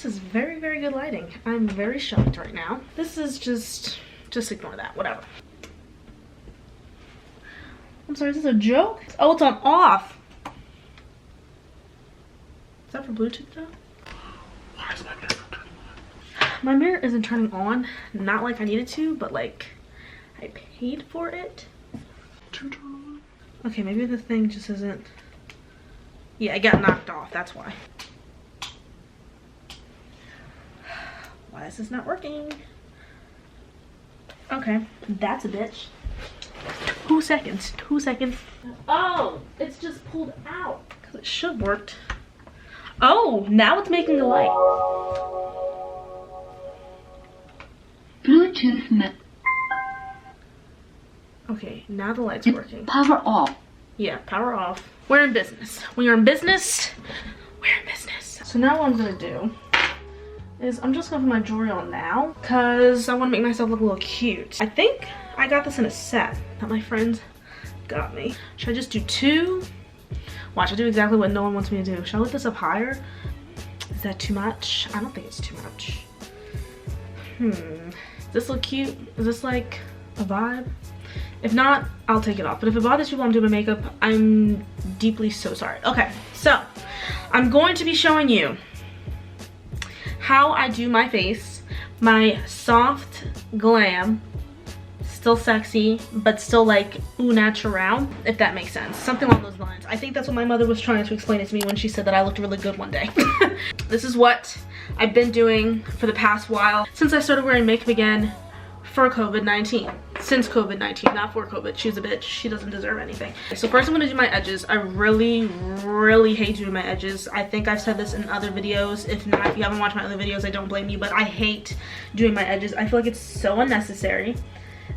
This is very, very good lighting. I'm very shocked right now. This is just ignore that, whatever. I'm sorry, is this a joke? Oh, it's on off. Is that for Bluetooth though? Why is my mirror turning on? My mirror isn't turning on, not like I needed to, but like I paid for it To turn on? Okay, maybe the thing just isn't. Yeah, it got knocked off, that's why. Why is this not working? Okay, that's a bitch. 2 seconds, 2 seconds. Oh, it's just pulled out. Because it should have worked. Oh, now it's making a light. Bluetooth. Okay, now the light's working. Power off. Yeah, power off. We're in business. When you're in business, we're in business. So now what I'm gonna do is I'm just gonna put my jewelry on now because I want to make myself look a little cute. I think I got this in a set that my friend got me. Should I just do 2? Watch, I do exactly what no one wants me to do. Should I lift this up higher? Is that too much? I don't think it's too much. Does this look cute? Is this like a vibe? If not, I'll take it off. But if it bothers you while I'm doing my makeup, I'm deeply so sorry. Okay, so I'm going to be showing you how I do my face. My soft glam, still sexy, but still like au naturel, if that makes sense. Something along those lines. I think that's what my mother was trying to explain it to me when she said that I looked really good one day. This is what I've been doing for the past while since I started wearing makeup again for COVID-19. Since COVID-19, not for COVID. She's a bitch. She doesn't deserve anything. So first I'm gonna do my edges. I really hate doing my edges. I think I've said this in other videos. If not, if you haven't watched my other videos, I don't blame you, but I hate doing my edges. I feel like it's so unnecessary.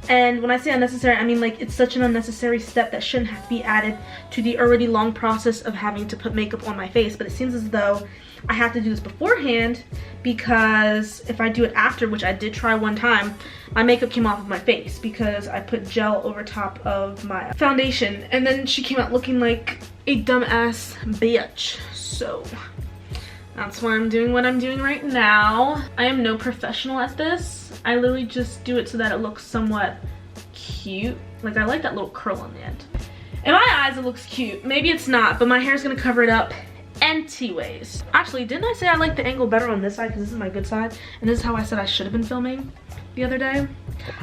And when I say unnecessary, I mean like it's such an unnecessary step that shouldn't have to be added to the already long process of having to put makeup on my face. But it seems as though I have to do this beforehand because if I do it after, which I did try one time, my makeup came off of my face because I put gel over top of my foundation and then she came out looking like a dumbass bitch. So that's why I'm doing what I'm doing right now. I am no professional at this. I literally just do it so that it looks somewhat cute. Like I like that little curl on the end. In my eyes, it looks cute. Maybe it's not, but my hair is gonna cover it up anyways. Actually, didn't I say I like the angle better on this side because this is my good side? And this is how I said I should have been filming the other day.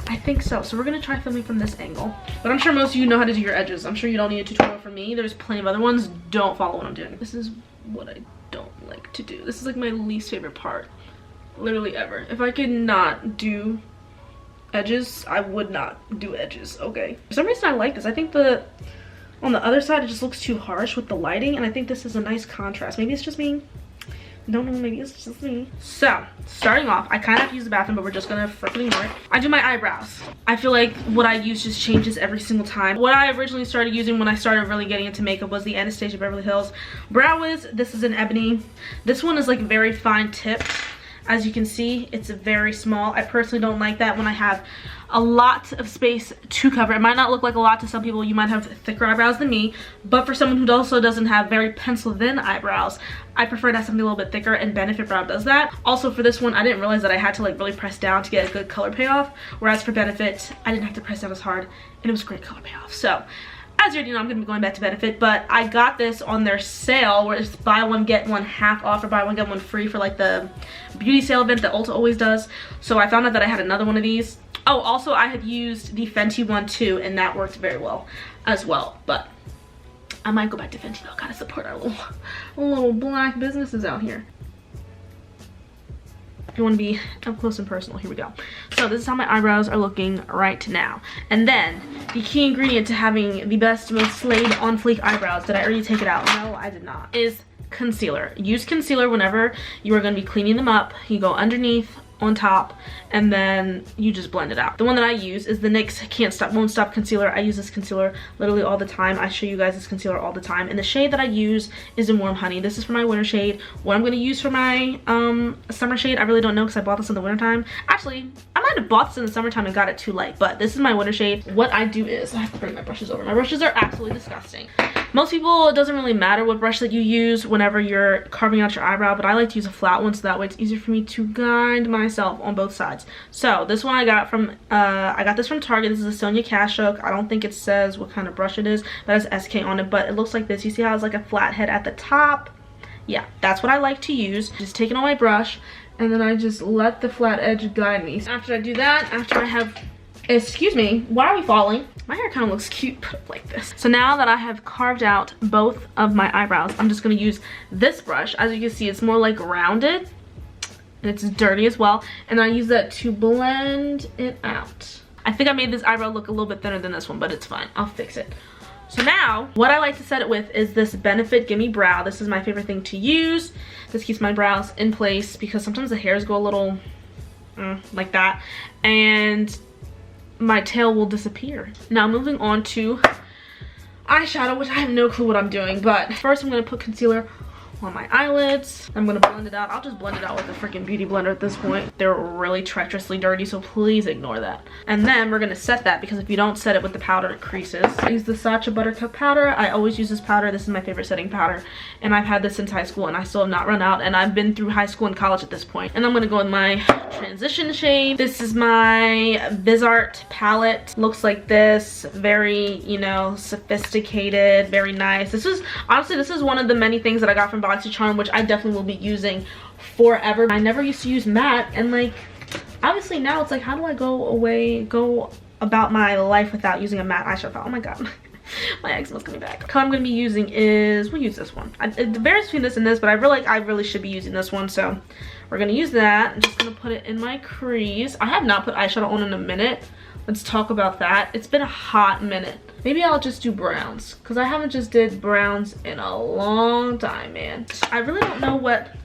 I think so. So we're gonna try filming from this angle. But I'm sure most of you know how to do your edges. I'm sure you don't need a tutorial from me. There's plenty of other ones. Don't follow what I'm doing. This is what I don't like to do. This is like my least favorite part. Literally ever. If I could not do edges, I would not do edges, okay? For some reason I like this. I think on the other side it just looks too harsh with the lighting, and I think this is a nice contrast. Maybe it's just me. Don't know, maybe it's just me. So, starting off, I kind of have to use the bathroom, but we're just gonna frickin' ignore it. I do my eyebrows. I feel like what I use just changes every single time. What I originally started using when I started really getting into makeup was the Anastasia Beverly Hills Brow Wiz. This is an ebony. This one is like very fine tipped. As you can see, it's very small. I personally don't like that when I have a lot of space to cover. It might not look like a lot to some people. You might have thicker eyebrows than me, but for someone who also doesn't have very pencil thin eyebrows, I prefer to have something a little bit thicker, and Benefit Brow does that. Also for this one, I didn't realize that I had to like really press down to get a good color payoff, whereas for Benefit, I didn't have to press down as hard, and it was great color payoff. So as you already know, I'm gonna be going back to Benefit, but I got this on their sale where it's buy one get one half off or buy one get one free for like the beauty sale event that Ulta always does. So I found out that I had another one of these. Oh, also I had used the Fenty one too, and that worked very well as well. But I might go back to Fenty though. Gotta support our little black businesses out here. If you want to be up close and personal, here we go. So this is how my eyebrows are looking right now. And then the key ingredient to having the best, most slayed on fleek eyebrows, did I already take it out? No, I did not. Is concealer. Use concealer whenever you are going to be cleaning them up. You go underneath, on top, and then you just blend it out. The one that I use is the NYX Won't Stop Concealer. I use this concealer literally all the time. I show you guys this concealer all the time. And the shade that I use is in Warm Honey. This is for my winter shade. What I'm going to use for my summer shade, I really don't know because I bought this in the winter time. Actually, I might have bought this in the summertime and got it too late, but this is my winter shade. What I do is, I have to bring my brushes over. My brushes are absolutely disgusting. Most people, it doesn't really matter what brush that you use whenever you're carving out your eyebrow, but I like to use a flat one so that way it's easier for me to guide myself on both sides. So this one I got this from Target. This is a Sonia Cash Hook. I don't think it says what kind of brush it is, but it has SK on it, but it looks like this. You see how it's like a flat head at the top? Yeah, that's what I like to use. Just take it on my brush, and then I just let the flat edge guide me. After I do that, after I have, excuse me, why are we falling? My hair kind of looks cute put up like this. So now that I have carved out both of my eyebrows, I'm just going to use this brush. As you can see, it's more like rounded, and it's dirty as well. And I use that to blend it out. I think I made this eyebrow look a little bit thinner than this one, but it's fine. I'll fix it. So now, what I like to set it with is this Benefit Gimme Brow. This is my favorite thing to use. This keeps my brows in place because sometimes the hairs go a little like that, and my tail will disappear. Now moving on to eyeshadow, which I have no clue what I'm doing, but first I'm going to put concealer on my eyelids. I'm going to blend it out. I'll just blend it out with a freaking beauty blender at this point. They're really treacherously dirty, so please ignore that. And then we're going to set that, because if you don't set it with the powder, it creases. I use the Sacha Buttercup powder. I always use this powder. This is my favorite setting powder, and I've had this since high school, and I still have not run out, and I've been through high school and college at this point. And I'm going to go with my transition shade. This is my Bizart palette. Looks like this. Very, you know, sophisticated, very nice. This is, honestly, this is one of the many things that I got from Charm, which I definitely will be using forever. I never used to use matte, and like obviously now it's like, how do I go about my life without using a matte eyeshadow palette? Oh my god. My eczema's coming back. The color I'm going to be using is, we'll use this one. It varies between this and this, but I really should be using this one, so we're going to use that. I'm just going to put it in my crease. I have not put eyeshadow on in a minute. Let's talk about that. It's been a hot minute. Maybe I'll just do browns, because I haven't just did browns in a long time, man. I really don't know what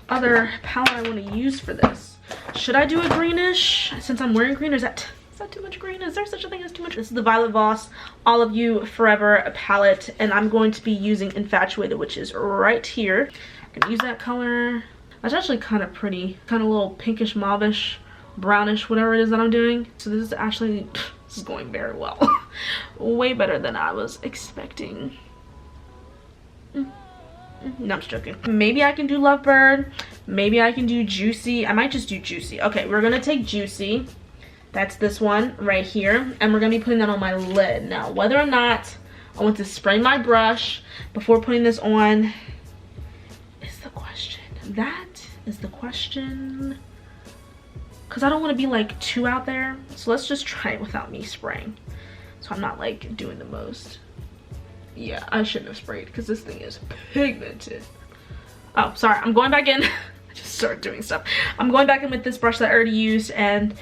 other palette I want to use for this. Should I do a greenish since I'm wearing green, or is that too much green? Is there such a thing as too much? This is the Violet Voss All of You Forever palette, and I'm going to be using Infatuated, which is right here. I'm gonna use that color. That's actually kind of pretty, kind of a little pinkish, mauvish, brownish, whatever it is that I'm doing. So this is actually, this is going very well. Way better than I was expecting. No, I'm just joking. Maybe I can do Lovebird. Maybe I can do Juicy. I might just do Juicy. Okay, we're gonna take Juicy. That's this one right here, and we're gonna be putting that on my lid. Now, whether or not I want to spray my brush before putting this on is the question. That is the question, because I don't want to be like too out there. So let's just try it without me spraying, so I'm not like doing the most. Yeah, I shouldn't have sprayed because this thing is pigmented. Oh, sorry, I'm going back in. I just started doing stuff. I'm going back in with this brush that I already used, and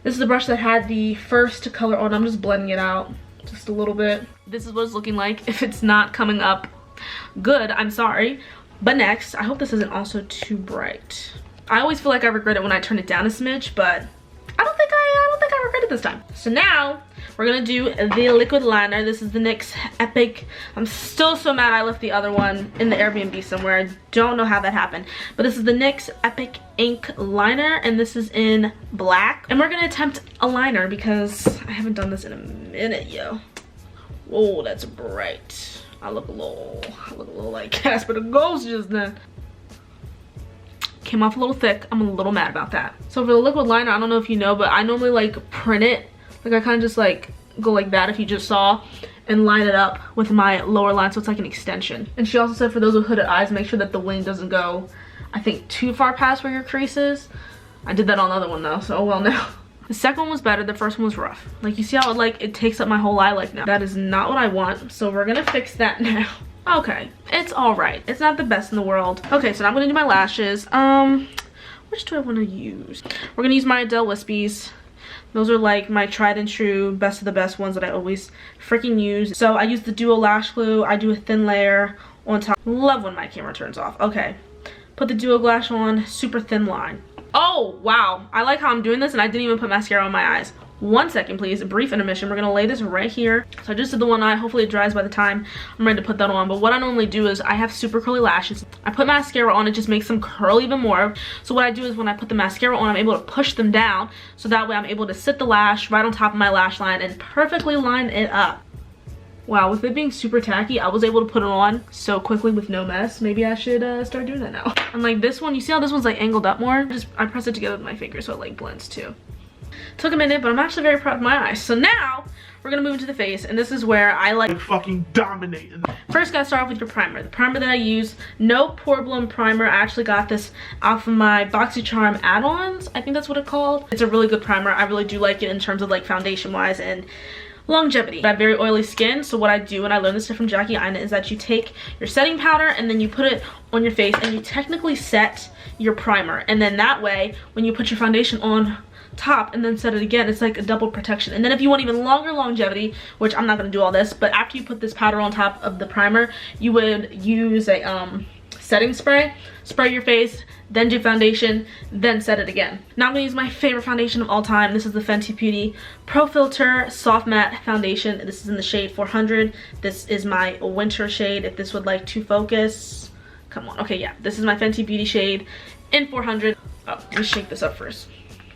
this is the brush that had the first color on. I'm just blending it out just a little bit. This is what it's looking like. If it's not coming up good, I'm sorry. But next, I hope this isn't also too bright. I always feel like I regret it when I turn it down a smidge, but I don't think I regret it this time. So now we're gonna do the liquid liner. This is the NYX Epic. I'm still so mad I left the other one in the Airbnb somewhere. I don't know how that happened, but this is the NYX Epic Ink Liner, and this is in black. And we're gonna attempt a liner because I haven't done this in a minute, yo. Whoa, that's bright. I look a little like Casper the Ghost just then. Came off a little thick. I'm a little mad about that. So for the liquid liner, I don't know if you know, but I normally like print it. Like I kind of just like go like that, if you just saw, and line it up with my lower line so it's like an extension. And she also said for those with hooded eyes, make sure that the wing doesn't go, I think, too far past where your crease is. I did that on the other one though, so oh well now. The second one was better, the first one was rough. Like you see how it takes up my whole eye like now. That is not what I want, so we're gonna fix that now. Okay, it's all right. It's not the best in the world. Okay, so now I'm gonna do my lashes. Which do I want to use? We're gonna use my Adele Wispies. Those are like my tried and true, best of the best ones that I always freaking use. So I use the Duo Lash Glue. I do a thin layer on top. Love when my camera turns off. Okay, put the Duo Lash on, super thin line. Oh, wow. I like how I'm doing this and I didn't even put mascara on my eyes. 1 second, please. A brief intermission. We're going to lay this right here. So I just did the one eye. Hopefully it dries by the time I'm ready to put that on. But what I normally do is I have super curly lashes. I put mascara on. It just makes them curl even more. So what I do is when I put the mascara on, I'm able to push them down. So that way I'm able to sit the lash right on top of my lash line and perfectly line it up. Wow, with it being super tacky, I was able to put it on so quickly with no mess. Maybe I should start doing that now. And like this one, you see how this one's like angled up more? I press it together with my finger so it like blends too. Took a minute, but I'm actually very proud of my eyes. So now we're gonna move into the face, and this is where I like fucking dominate. First, gotta start off with your primer. The primer that I use, no pore bloom primer. I actually got this off of my BoxyCharm add-ons. I think that's what it's called. It's a really good primer. I really do like it in terms of like foundation wise and longevity. I have very oily skin, so what I do, and I learned this from Jackie Aina, is that you take your setting powder and then you put it on your face and you technically set your primer, and then that way when you put your foundation on top and then set it again, it's like a double protection. And then if you want even longer longevity, which I'm not going to do all this, but after you put this powder on top of the primer, you would use a setting spray, spray your face, then do foundation, then set it again. Now I'm going to use my favorite foundation of all time. This is the Fenty Beauty Pro Filter Soft Matte Foundation. This is in the shade 400. This is my winter shade if this would like to focus. Come on. Okay, yeah, this is my Fenty Beauty shade in 400. Oh, let me shake this up first.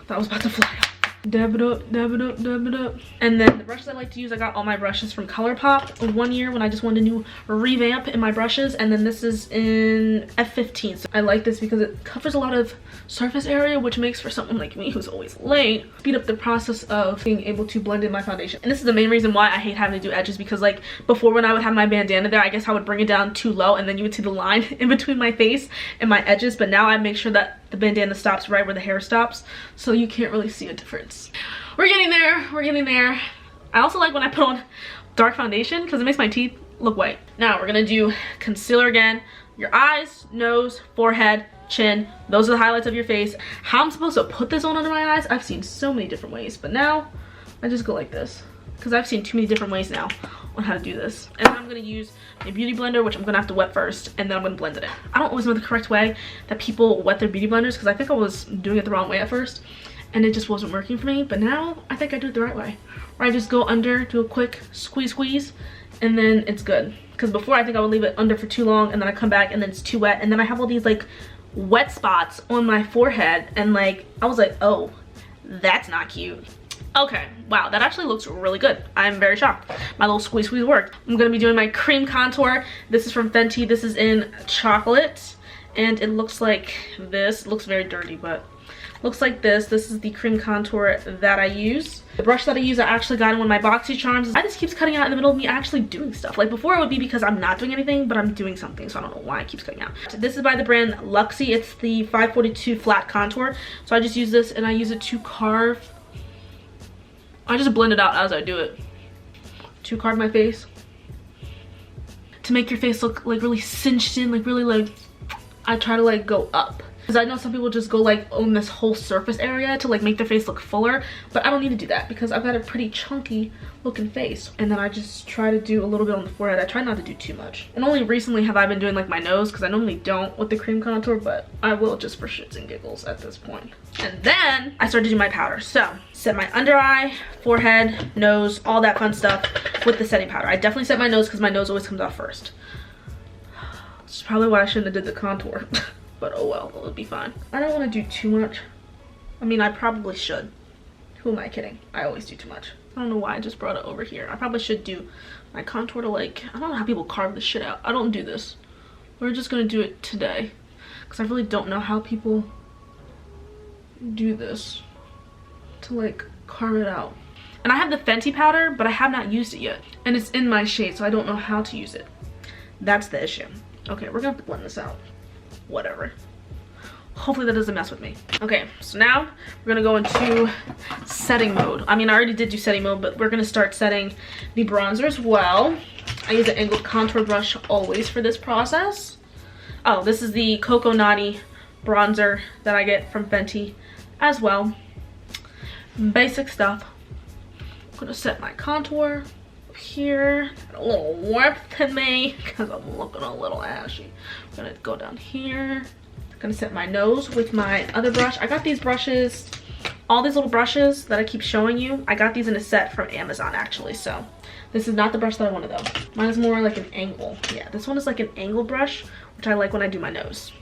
I was about to fly off. Dab it up, dab it up, dab it up. And then the brushes I like to use, I got all my brushes from ColourPop one year when I just wanted a new revamp in my brushes. And then this is in F15. So I like this because it covers a lot of surface area, which makes for someone like me who's always late, speed up the process of being able to blend in my foundation. And this is the main reason why I hate having to do edges, because like before when I would have my bandana there, I guess I would bring it down too low and then you would see the line in between my face and my edges. But now I make sure that the bandana stops right where the hair stops, so you can't really see a difference. We're getting there, we're getting there. I also like when I put on dark foundation because it makes my teeth look white. Now we're gonna do concealer again. Your eyes, nose, forehead, chin, those are the highlights of your face. How I'm supposed to put this on under my eyes, I've seen so many different ways, but now I just go like this because I've seen too many different ways now on how to do this. And then I'm gonna use a beauty blender, which I'm gonna have to wet first, and then I'm gonna blend it in. I don't always know the correct way that people wet their beauty blenders because I think I was doing it the wrong way at first and it just wasn't working for me, but now I think I do it the right way, where I just go under, do a quick squeeze, and then it's good. Because before I think I would leave it under for too long and then I come back and then it's too wet, and then I have all these like wet spots on my forehead, and like I was like, oh, that's not cute. Okay, wow, that actually looks really good. I'm very shocked. My little squeeze worked. I'm gonna be doing my cream contour. This is from Fenty. This is in chocolate, and it looks like this. It looks very dirty, but looks like this. This is the cream contour that I use. The brush that I use, I actually got in one of my BoxyCharms. It just keeps cutting out in the middle of me actually doing stuff. Like before it would be because I'm not doing anything, but I'm doing something, so I don't know why it keeps cutting out. This is by the brand Luxie. It's the 542 flat contour. So I just use this and I use it to carve. I just blend it out as I do it. To carve my face. To make your face look like really cinched in, like really like, I try to like go up. Because I know some people just go like on this whole surface area to like make their face look fuller, but I don't need to do that because I've got a pretty chunky looking face. And then I just try to do a little bit on the forehead. I try not to do too much. And only recently have I been doing like my nose, because I normally don't with the cream contour, but I will just for shits and giggles at this point. And then I start to do my powder. So set my under eye, forehead, nose, all that fun stuff with the setting powder. I definitely set my nose because my nose always comes off first. This is probably why I shouldn't have did the contour. But oh well, it'll be fine. I don't want to do too much. I mean, I probably should. Who am I kidding? I always do too much. I don't know why I just brought it over here. I probably should do my contour to like, I don't know how people carve this shit out. I don't do this. We're just gonna do it today because I really don't know how people do this to like carve it out. And I have the Fenty powder, but I have not used it yet. And it's in my shade, so I don't know how to use it. That's the issue. Okay, we're gonna have to blend this out. Whatever. Hopefully that doesn't mess with me. Okay, so now we're gonna go into setting mode. I mean, I already did do setting mode, but we're gonna start setting the bronzer as well. I use an angled contour brush always for this process. Oh, this is the Coco Naughty bronzer that I get from Fenty as well. Basic stuff. I'm gonna set my contour here. Got a little warmth in me because I'm looking a little ashy. I'm gonna go down here. I'm gonna set my nose with my other brush. I got these brushes, all these little brushes that I keep showing you. I got these in a set from Amazon actually, so this is not the brush that I wanted though. Mine is more like an angle. Yeah, this one is like an angle brush, which I like when I do my nose.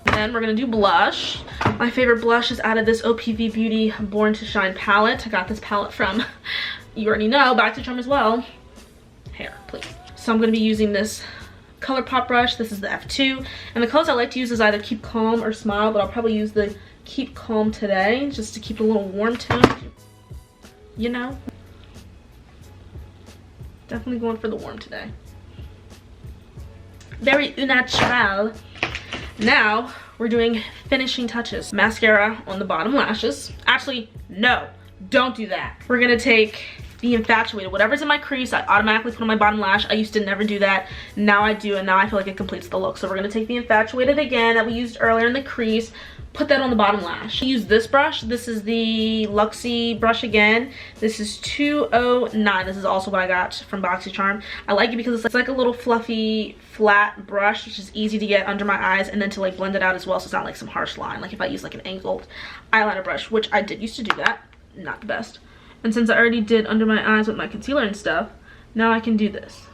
Then we're gonna do blush. My favorite blush is out of this OPV Beauty Born to Shine palette. I got this palette from, you already know, Back to Charm as well. Hair, please. So I'm going to be using this ColourPop brush. This is the F2. And the colors I like to use is either Keep Calm or Smile, but I'll probably use the Keep Calm today just to keep a little warm tone. You know? Definitely going for the warm today. Very au naturel. Now, we're doing finishing touches. Mascara on the bottom lashes. Actually, no, don't do that. We're gonna take the Infatuated. Whatever's in my crease, I automatically put on my bottom lash. I used to never do that. Now I do, and now I feel like it completes the look. So we're gonna take the Infatuated again that we used earlier in the crease, put that on the bottom lash. I use this brush. This is the Luxie brush again. This is 209. This is also what I got from Boxy Charm. I like it because it's like a little fluffy, flat brush, which is easy to get under my eyes and then to like blend it out as well, so it's not like some harsh line. Like if I use like an angled eyeliner brush, which I did used to do that. Not the best. And since I already did under my eyes with my concealer and stuff, now I can do this.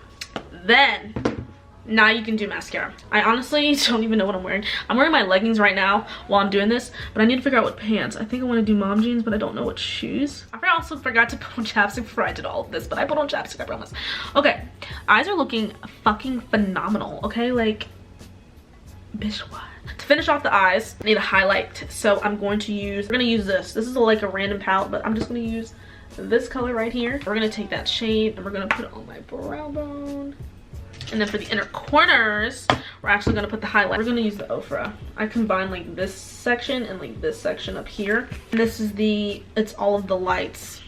Then, now you can do mascara. I honestly don't even know what I'm wearing. I'm wearing my leggings right now while I'm doing this, but I need to figure out what pants. I think I want to do mom jeans, but I don't know what shoes. I also forgot to put on chapstick before I did all of this, but I put on chapstick, I promise. Okay, eyes are looking fucking phenomenal, okay? Like, bitch, what? To finish off the eyes, I need a highlight, so I'm going to use, we're gonna use this. This is like a random palette, but I'm just gonna use this color right here. We're gonna take that shade and we're gonna put it on my brow bone. And then for the inner corners, we're actually gonna put the highlight. We're gonna use the Ofra. I combine like this section and like this section up here. And this is the, it's all of the lights.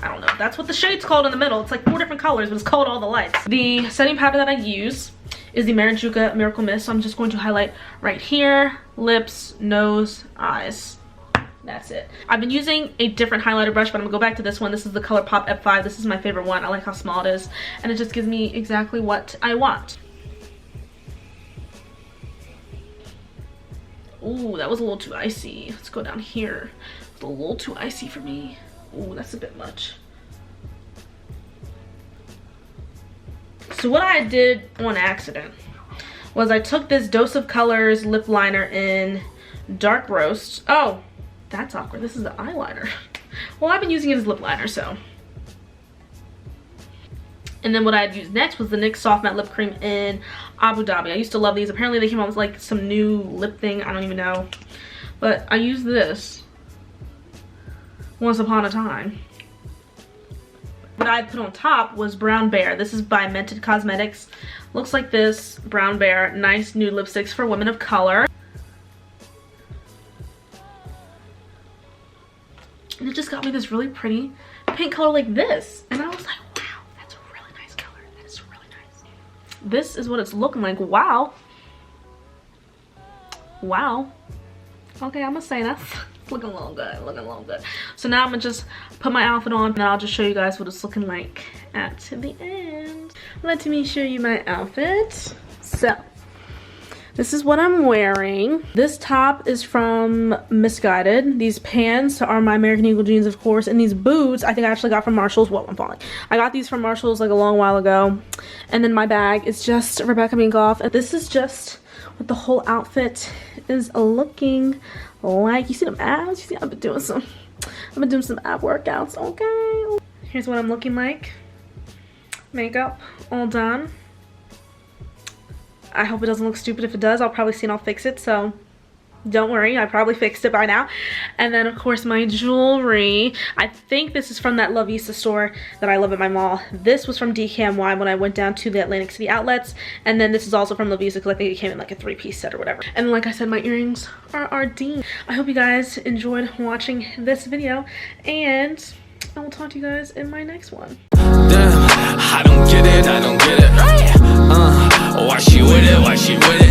I don't know, that's what the shade's called in the middle. It's like 4 different colors, but it's called all the lights. The setting powder that I use is the Marajuka Miracle Mist. So I'm just going to highlight right here, lips, nose, eyes. That's it. I've been using a different highlighter brush, but I'm gonna go back to this one. This is the ColourPop F5. This is my favorite one. I like how small it is, and it just gives me exactly what I want. Ooh, that was a little too icy. Let's go down here. It's a little too icy for me. Ooh, that's a bit much. So what I did on accident was I took this Dose of Colors lip liner in Dark Roast. Oh, that's awkward. This is the eyeliner. Well, I've been using it as lip liner, so. And then what I had used next was the NYX Soft Matte Lip Cream in Abu Dhabi. I used to love these. Apparently they came out with like some new lip thing. I don't even know. But I used this once upon a time. What I put on top was Brown Bear. This is by Mented Cosmetics. Looks like this. Brown Bear. Nice nude lipsticks for women of color. And it just got me this really pretty pink color like this. And I was like, wow, that's a really nice color. That is really nice. This is what it's looking like. Wow. Wow. Okay, I'm gonna say that's looking a little good, looking a little good. So now I'm gonna just put my outfit on and I'll just show you guys what it's looking like at the end. Let me show you my outfit. So, this is what I'm wearing. This top is from Misguided. These pants are my American Eagle jeans, of course. And these boots, I think I actually got from Marshalls. Whoa, I'm falling. I got these from Marshalls like a long while ago. And then my bag is just Rebecca Minkoff. And this is just what the whole outfit is looking like. You see them abs? You see, I've been doing some ab workouts, okay? Here's what I'm looking like. Makeup all done. I hope it doesn't look stupid. If it does, I'll probably see and I'll fix it, so don't worry, I probably fixed it by now. And then of course my jewelry. I think this is from that La Vista store that I love at my mall. This was from DKNY when I went down to the Atlantic City outlets. And then this is also from La Vista because I think it came in like a 3-piece set or whatever. And like I said, my earrings are Ardeen. I hope you guys enjoyed watching this video, and I will talk to you guys in my next one. Damn, I don't get it, why she with it,